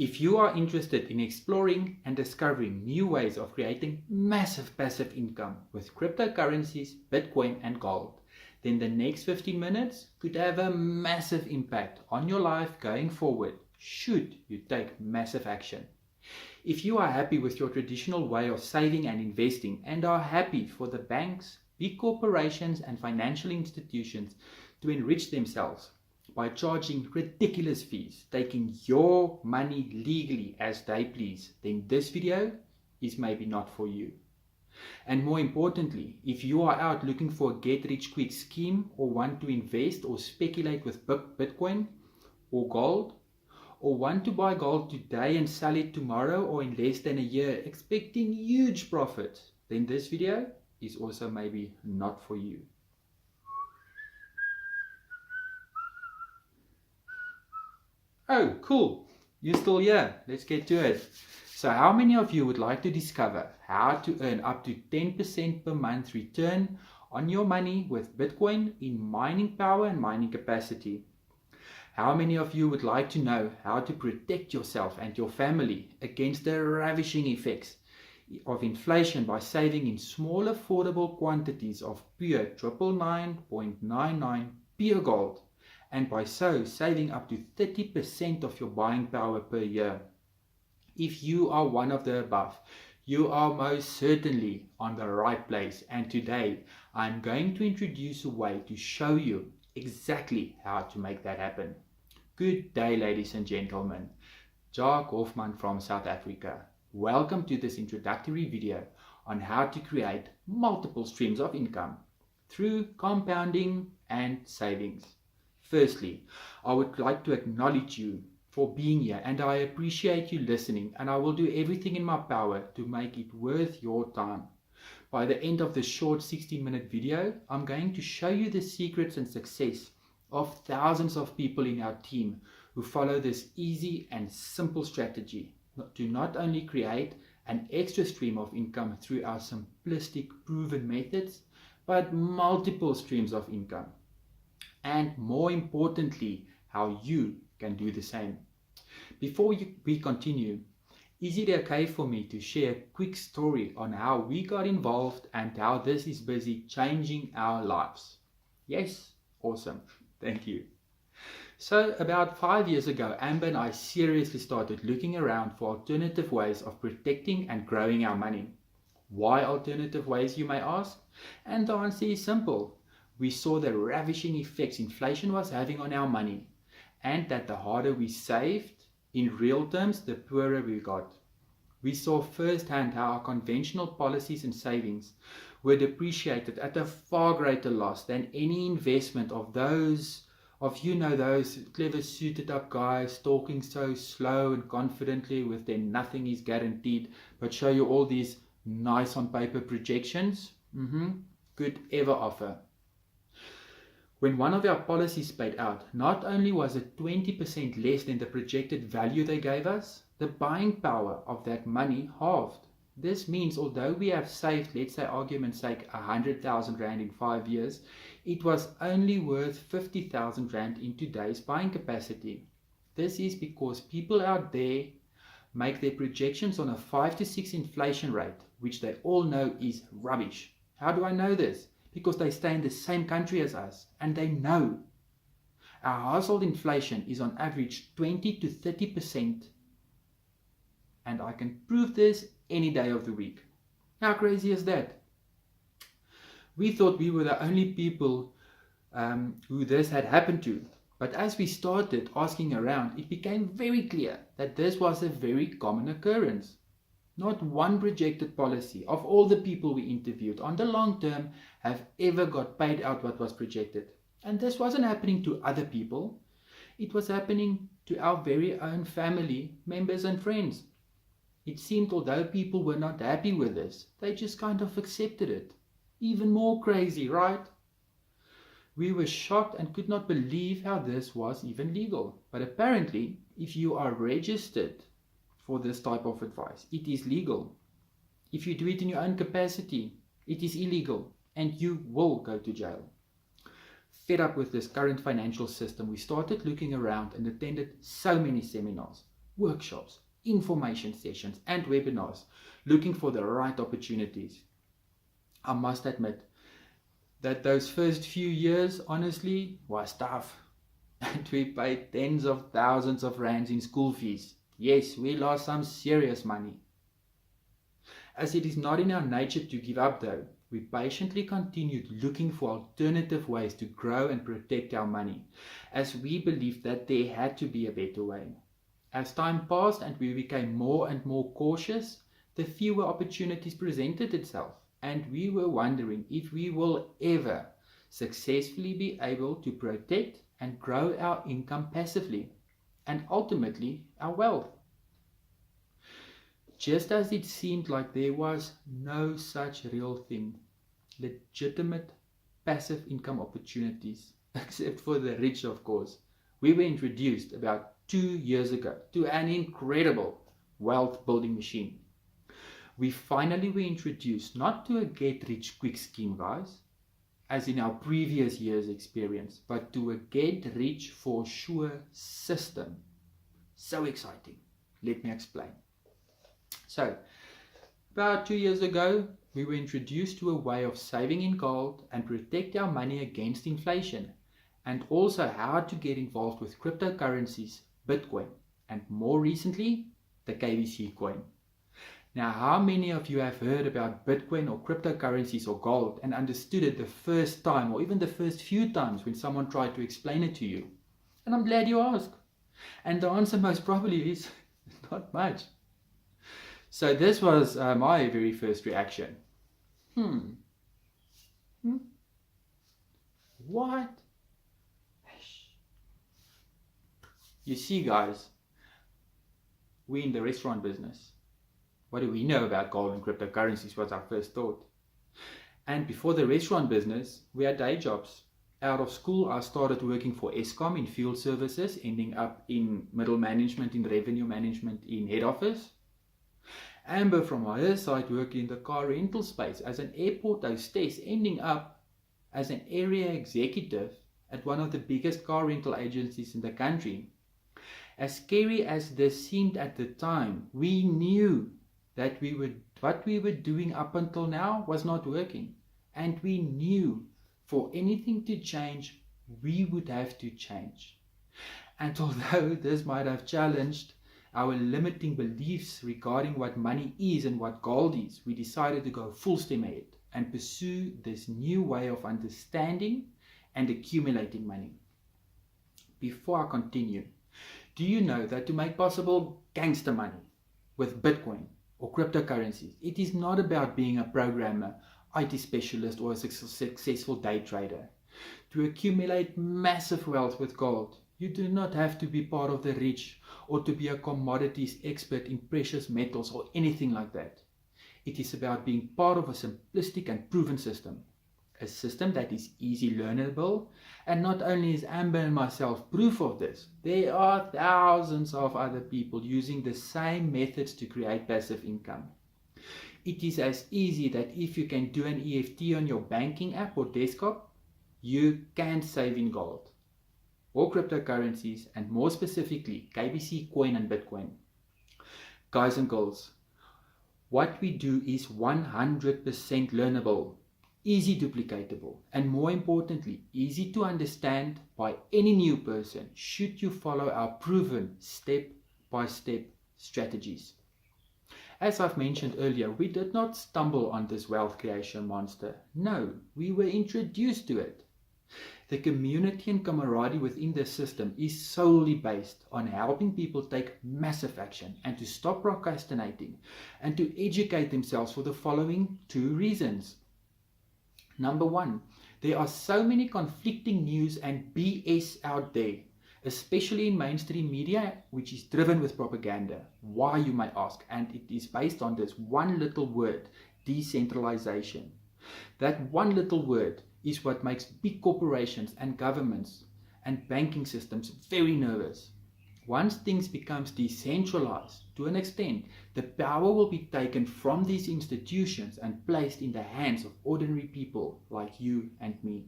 If you are interested in exploring and discovering new ways of creating massive passive income with cryptocurrencies, Bitcoin and gold, then the next 15 minutes could have a massive impact on your life going forward should you take massive action. If you are happy with your traditional way of saving and investing and are happy for the banks, big corporations and financial institutions to enrich themselves by charging ridiculous fees, taking your money legally as they please, then this video is maybe not for you. And more importantly, if you are out looking for a get-rich-quick scheme or want to invest or speculate with Bitcoin or gold, or want to buy gold today and sell it tomorrow or in less than a year expecting huge profits, then this video is also maybe not for you. Oh, cool. You're still here. Let's get to it. So how many of you would like to discover how to earn up to 10% per month return on your money with Bitcoin in mining power and mining capacity? How many of you would like to know how to protect yourself and your family against the ravishing effects of inflation by saving in small affordable quantities of pure 999.99 pure gold, and by so saving up to 30% of your buying power per year? If you are one of the above, you are most certainly on the right place, and today I'm going to introduce a way to show you exactly how to make that happen. Good day, ladies and gentlemen. Jacques Hofman from South Africa. Welcome to this introductory video on how to create multiple streams of income through compounding and savings. Firstly, I would like to acknowledge you for being here, and I appreciate you listening, and I will do everything in my power to make it worth your time. By the end of this short 16-minute video, I'm going to show you the secrets and success of thousands of people in our team who follow this easy and simple strategy to not only create an extra stream of income through our simplistic proven methods, but multiple streams of income. And more importantly, how you can do the same. Before we continue, is it okay for me to share a quick story on how we got involved and how this is busy changing our lives? Yes? Awesome. Thank you. So about 5 years ago, Amber and I seriously started looking around for alternative ways of protecting and growing our money. Why alternative ways, you may ask? And the answer is simple. We saw the ravishing effects inflation was having on our money, and that the harder we saved, in real terms, the poorer we got. We saw firsthand how our conventional policies and savings were depreciated at a far greater loss than any investment of those clever suited up guys talking so slow and confidently with their nothing is guaranteed, but show you all these nice on paper projections could ever offer. When one of our policies paid out, not only was it 20% less than the projected value they gave us, the buying power of that money halved. This means although we have saved, let's say argument's sake, 100,000 Rand in 5 years, it was only worth 50,000 Rand in today's buying capacity. This is because people out there make their projections on a 5 to 6 inflation rate, which they all know is rubbish. How do I know this? Because they stay in the same country as us, and they know. Our household inflation is on average 20 to 30%, and I can prove this any day of the week. How crazy is that? We thought we were the only people who this had happened to, but as we started asking around, it became very clear that this was a very common occurrence. Not one projected policy of all the people we interviewed on the long term have ever got paid out what was projected. And this wasn't happening to other people. It was happening to our very own family, members and friends. It seemed although people were not happy with this, they just kind of accepted it. Even more crazy, right? We were shocked and could not believe how this was even legal. But apparently, if you are registered for this type of advice, it is legal. If you do it in your own capacity, it is illegal and you will go to jail. Fed up with this current financial system, we started looking around and attended so many seminars. workshops, information sessions, and webinars, looking for the right opportunities. I must admit that those first few years, honestly, was tough. And we paid tens of thousands of rands in school fees. Yes, we lost some serious money. As it is not in our nature to give up though, we patiently continued looking for alternative ways to grow and protect our money, as we believed that there had to be a better way. As time passed and we became more and more cautious, the fewer opportunities presented itself, and we were wondering if we will ever successfully be able to protect and grow our income passively, and ultimately our wealth. Just as it seemed like there was no such real thing, legitimate passive income opportunities, except for the rich, of course, we were introduced about 2 years ago to an incredible wealth building machine. We finally were introduced not to a get rich quick scheme, guys, as in our previous year's experience, but to a get rich for sure system. So exciting. Let me explain. So, about 2 years ago, we were introduced to a way of saving in gold and protect our money against inflation, and also how to get involved with cryptocurrencies, Bitcoin, and more recently, the KBC coin. Now, how many of you have heard about Bitcoin or cryptocurrencies or gold and understood it the first time or even the first few times when someone tried to explain it to you? And I'm glad you asked. And the answer most probably is not much. So this was my very first reaction. What? You see, guys, we're in the restaurant business. What do we know about gold and cryptocurrencies was our first thought. And before the restaurant business, we had day jobs. Out of school, I started working for Eskom in field services, ending up in middle management, in revenue management, in head office. Amber from her side worked in the car rental space as an airport hostess, ending up as an area executive at one of the biggest car rental agencies in the country. As scary as this seemed at the time, we knew that what we were doing up until now was not working. And we knew for anything to change, we would have to change. And although this might have challenged our limiting beliefs regarding what money is and what gold is, we decided to go full steam ahead and pursue this new way of understanding and accumulating money. Before I continue, do you know that to make possible gangster money with Bitcoin or cryptocurrencies, it is not about being a programmer, IT specialist, or a successful day trader. To accumulate massive wealth with gold, you do not have to be part of the rich or to be a commodities expert in precious metals or anything like that. It is about being part of a simplistic and proven system. A system that is easy learnable, and not only is Amber and myself proof of this, there are thousands of other people using the same methods to create passive income. It is as easy that if you can do an EFT on your banking app or desktop, you can save in gold or cryptocurrencies, and more specifically KBC coin and Bitcoin. Guys and girls, what we do is 100% learnable, easy duplicatable, and more importantly, easy to understand by any new person should you follow our proven step-by-step strategies. As I've mentioned earlier, we did not stumble on this wealth creation monster. No, we were introduced to it. The community and camaraderie within the system is solely based on helping people take massive action and to stop procrastinating and to educate themselves for the following 2 reasons. Number 1, there are so many conflicting news and BS out there, especially in mainstream media, which is driven with propaganda. Why, you may ask? And it is based on this one little word, decentralization. That one little word is what makes big corporations and governments and banking systems very nervous. Once things becomes decentralized to an extent, the power will be taken from these institutions and placed in the hands of ordinary people like you and me.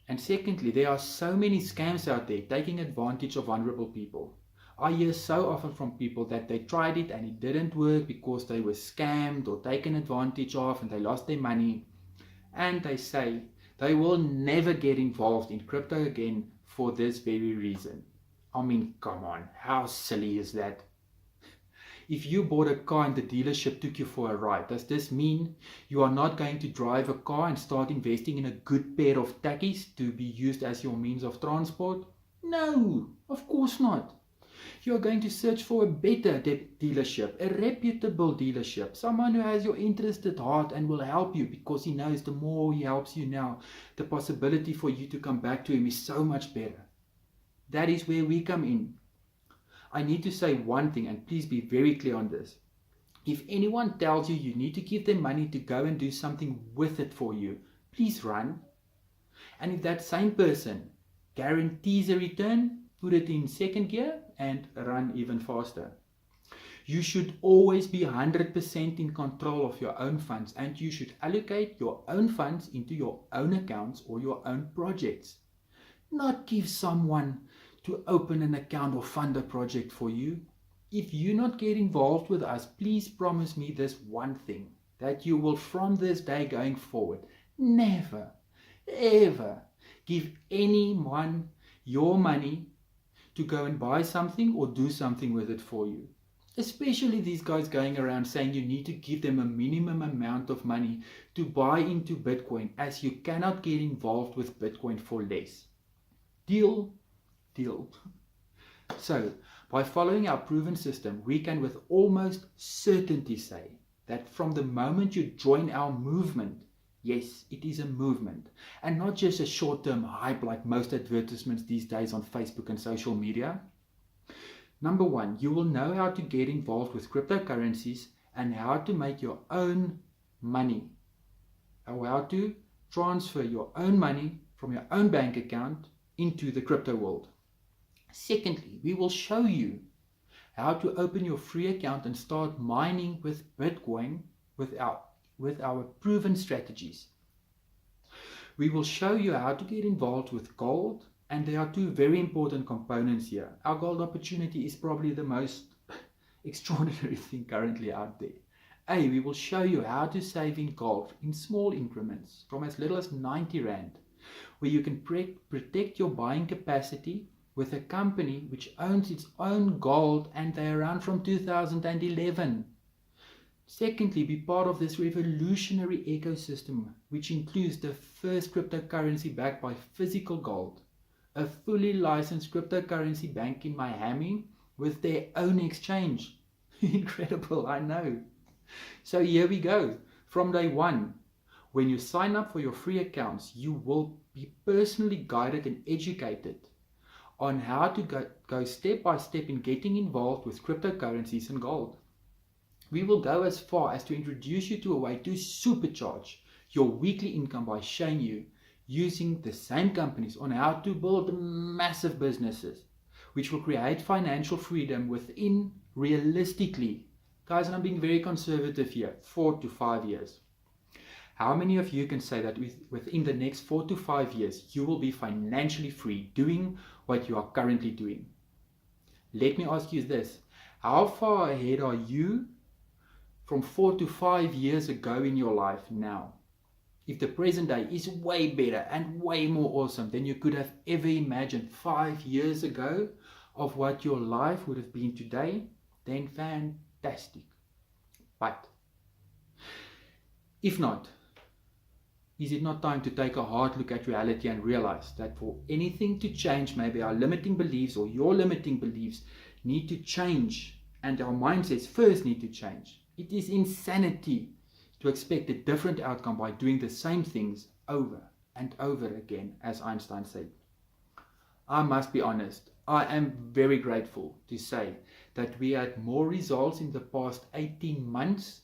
And secondly, there are so many scams out there taking advantage of vulnerable people. I hear so often from people that they tried it and it didn't work because they were scammed or taken advantage of and they lost their money. And they say they will never get involved in crypto again for this very reason. I mean, come on, how silly is that? If you bought a car and the dealership took you for a ride, does this mean you are not going to drive a car and start investing in a good pair of tackies to be used as your means of transport? No, of course not. You are going to search for a better dealership, a reputable dealership, someone who has your interest at heart and will help you because he knows the more he helps you now, the possibility for you to come back to him is so much better. That is where we come in. I need to say one thing, and please be very clear on this. If anyone tells you you need to give them money to go and do something with it for you, please run. And if that same person guarantees a return, put it in second gear and run even faster. You should always be 100% in control of your own funds, and you should allocate your own funds into your own accounts or your own projects. Not give someone to open an account or fund a project for you. If you not get involved with us, please promise me this one thing, that you will from this day going forward never, ever give anyone your money to go and buy something or do something with it for you. Especially these guys going around saying you need to give them a minimum amount of money to buy into Bitcoin, as you cannot get involved with Bitcoin for less. Deal? Deal. So, by following our proven system, we can with almost certainty say that from the moment you join our movement, yes, it is a movement, and not just a short-term hype like most advertisements these days on Facebook and social media. Number one, you will know how to get involved with cryptocurrencies and how to make your own money, or how to transfer your own money from your own bank account into the crypto world. Secondly, we will show you how to open your free account and start mining with Bitcoin with our proven strategies. We will show you how to get involved with gold, and there are two very important components here. Our gold opportunity is probably the most extraordinary thing currently out there. A, we will show you how to save in gold in small increments from as little as 90 Rand, where you can protect your buying capacity with a company which owns its own gold, and they're around from 2011. Secondly, be part of this revolutionary ecosystem, which includes the first cryptocurrency backed by physical gold, a fully licensed cryptocurrency bank in Miami with their own exchange. Incredible, I know. So here we go. From day one, when you sign up for your free accounts, you will be personally guided and educated on how to go step by step in getting involved with cryptocurrencies and gold. We will go as far as to introduce you to a way to supercharge your weekly income by showing you using the same companies on how to build massive businesses, which will create financial freedom within, realistically, guys, and I'm being very conservative here, 4 to 5 years. How many of you can say that within the next 4 to 5 years, you will be financially free doing what you are currently doing? Let me ask you this. How far ahead are you from 4 to 5 years ago in your life now? If the present day is way better and way more awesome than you could have ever imagined 5 years ago of what your life would have been today, then fantastic. But if not, is it not time to take a hard look at reality and realize that for anything to change, maybe our limiting beliefs or your limiting beliefs need to change, and our mindsets first need to change? It is insanity to expect a different outcome by doing the same things over and over again, as Einstein said. I must be honest, I am very grateful to say that we had more results in the past 18 months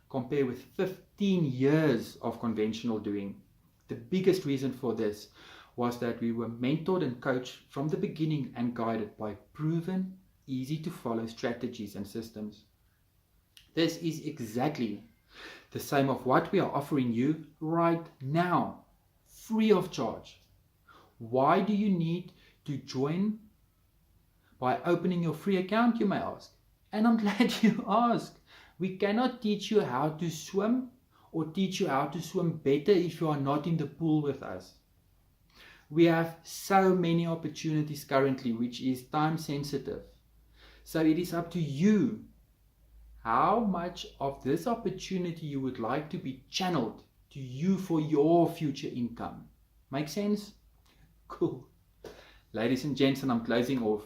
compared with 15 years of conventional doing. The biggest reason for this was that we were mentored and coached from the beginning and guided by proven, easy to follow strategies and systems. This is exactly the same of what we are offering you right now, free of charge. Why do you need to join By opening your free account, you may ask. And I'm glad you asked. We cannot teach you how to swim or teach you how to swim better if you are not in the pool with us. We have so many opportunities currently, which is time sensitive. So it is up to you how much of this opportunity you would like to be channeled to you for your future income. Make sense? Cool. Ladies and gents, I'm closing off.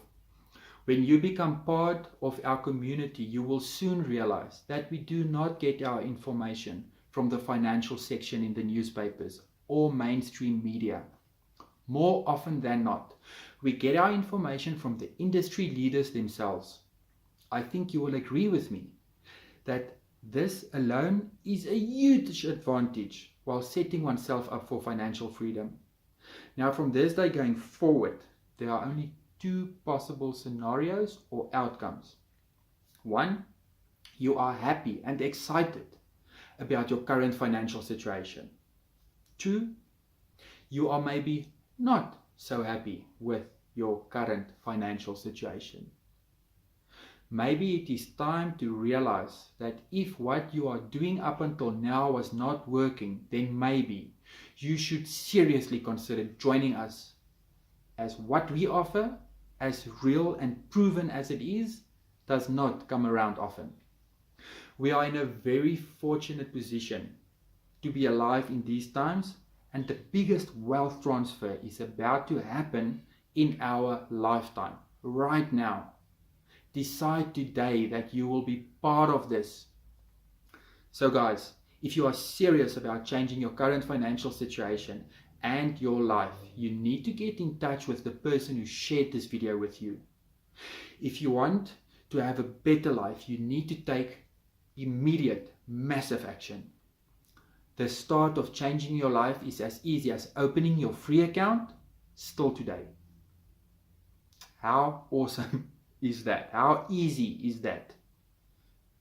When you become part of our community, you will soon realize that we do not get our information from the financial section in the newspapers or mainstream media. More often than not, we get our information from the industry leaders themselves. I think you will agree with me that this alone is a huge advantage while setting oneself up for financial freedom. Now, from this day going forward, there are only two possible scenarios or outcomes. One, you are happy and excited about your current financial situation. Two, you are maybe not so happy with your current financial situation. Maybe it is time to realize that if what you are doing up until now was not working, then maybe you should seriously consider joining us, as what we offer, as real and proven as it is, does not come around often. We are in a very fortunate position to be alive in these times, and the biggest wealth transfer is about to happen in our lifetime, right now. Decide today that you will be part of this. So guys, if you are serious about changing your current financial situation and your life, you need to get in touch with the person who shared this video with you. If you want to have a better life, you need to take immediate, massive action. The start of changing your life is as easy as opening your free account still today. How awesome is that? How easy is that?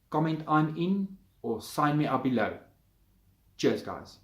Comment I'm in or sign me up below. Cheers, guys.